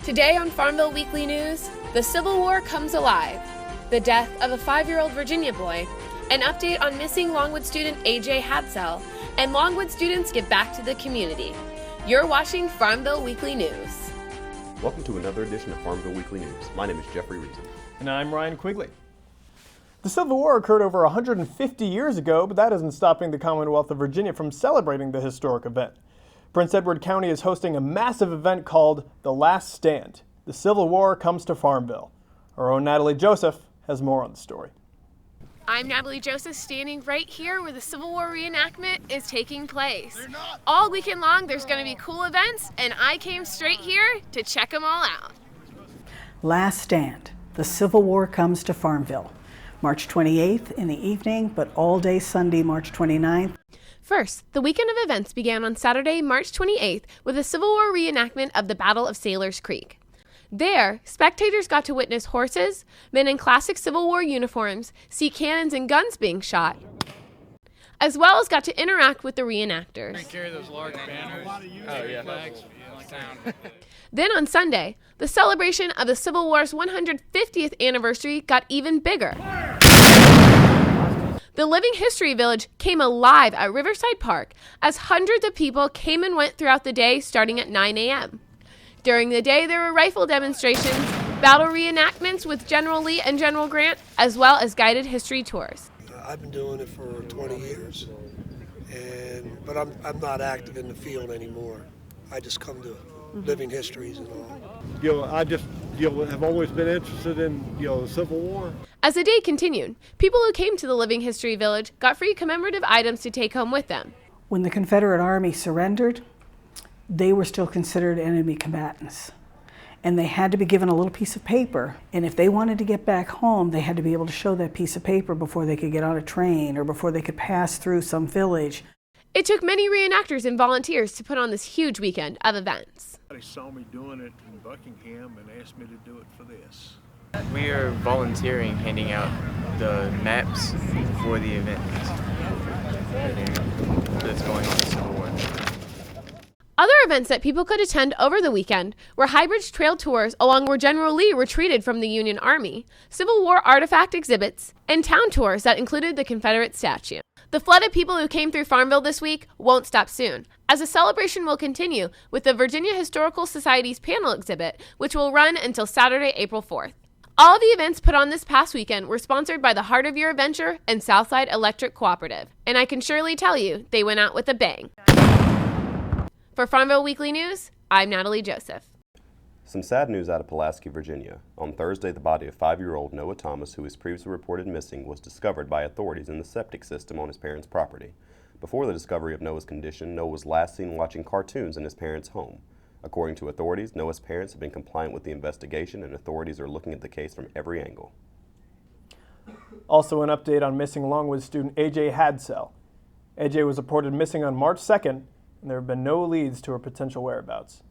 Today on Farmville Weekly News, the Civil War comes alive, the death of a 5-year-old Virginia boy, an update on missing Longwood student AJ Hadcell, and Longwood students get back to the community. You're watching Farmville Weekly News. Welcome to another edition of Farmville Weekly News. My name is Jeffery. And I'm Ryan Quigley. The Civil War occurred over 150 years ago, but that isn't stopping the Commonwealth of Virginia from celebrating the historic event. Prince Edward County is hosting a massive event called The Last Stand. The Civil War comes to Farmville. Our own Natalie Joseph has more on the story. I'm Natalie Joseph, standing right here where the Civil War reenactment is taking place. All weekend long there's going to be cool events, and I came straight here to check them all out. Last Stand. The Civil War comes to Farmville. March 28th in the evening, but all day Sunday, March 29th. First, the weekend of events began on Saturday, March 28th with a Civil War reenactment of the Battle of Sailors Creek. There, spectators got to witness horses, men in classic Civil War uniforms, see cannons and guns being shot, as well as got to interact with the reenactors. They carry those large banners. Oh, yeah. Flags. Then on Sunday, the celebration of the Civil War's 150th anniversary got even bigger. The Living History Village came alive at Riverside Park as hundreds of people came and went throughout the day starting at 9 a.m. During the day, there were rifle demonstrations, battle reenactments with General Lee and General Grant, as well as guided history tours. I've been doing it for 20 years, but I'm not active in the field anymore. I just come to living histories and all. I just have always been interested in the Civil War. As the day continued, people who came to the Living History Village got free commemorative items to take home with them. When the Confederate Army surrendered, they were still considered enemy combatants. And they had to be given a little piece of paper. And if they wanted to get back home, they had to be able to show that piece of paper before they could get on a train or before they could pass through some village. It took many reenactors and volunteers to put on this huge weekend of events. They saw me doing it in Buckingham and asked me to do it for this. We are volunteering, handing out the maps for the event that's going on in the Civil War. Other events that people could attend over the weekend were Highbridge Trail tours along where General Lee retreated from the Union Army, Civil War artifact exhibits, and town tours that included the Confederate statue. The flood of people who came through Farmville this week won't stop soon, as the celebration will continue with the Virginia Historical Society's panel exhibit, which will run until Saturday, April 4th. All of the events put on this past weekend were sponsored by the Heart of Your Adventure and Southside Electric Cooperative, and I can surely tell you they went out with a bang. For Farmville Weekly News, I'm Natalie Joseph. Some sad news out of Pulaski, Virginia. On Thursday, the body of 5-year-old Noah Thomas, who was previously reported missing, was discovered by authorities in the septic system on his parents' property. Before the discovery of Noah's condition, Noah was last seen watching cartoons in his parents' home. According to authorities, Noah's parents have been compliant with the investigation, and authorities are looking at the case from every angle. Also an update on missing Longwood student AJ Hadcell. AJ was reported missing on March 2nd, and there have been no leads to her potential whereabouts.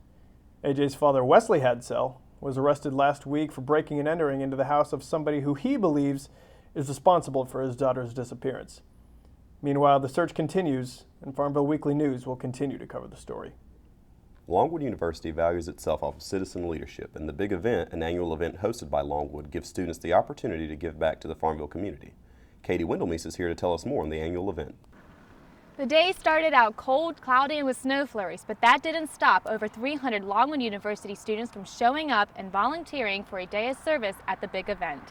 AJ's father, Wesley Haddsell, was arrested last week for breaking and entering into the house of somebody who he believes is responsible for his daughter's disappearance. Meanwhile, the search continues, and Farmville Weekly News will continue to cover the story. Longwood University values itself off of citizen leadership, and the big event, an annual event hosted by Longwood, gives students the opportunity to give back to the Farmville community. Katie Windlemeese is here to tell us more on the annual event. The day started out cold, cloudy, and with snow flurries, but that didn't stop over 300 Longwood University students from showing up and volunteering for a day of service at the big event.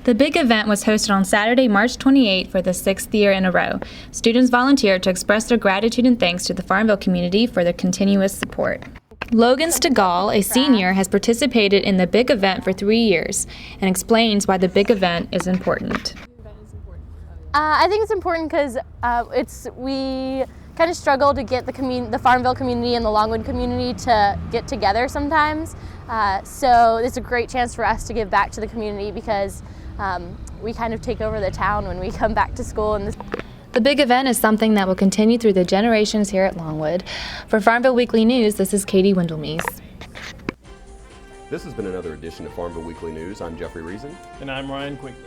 The big event was hosted on Saturday, March 28 for the 6th year in a row. Students volunteered to express their gratitude and thanks to the Farmville community for their continuous support. Logan Stegall, a senior, has participated in the big event for 3 years and explains why the big event is important. I think it's important because we kind of struggle to get the Farmville community and the Longwood community to get together sometimes. So it's a great chance for us to give back to the community because we kind of take over the town when we come back to school. The big event is something that will continue through the generations here at Longwood. For Farmville Weekly News, this is Katie Windlemeese. This has been another edition of Farmville Weekly News. I'm Jeffery. And I'm Ryan Quigley.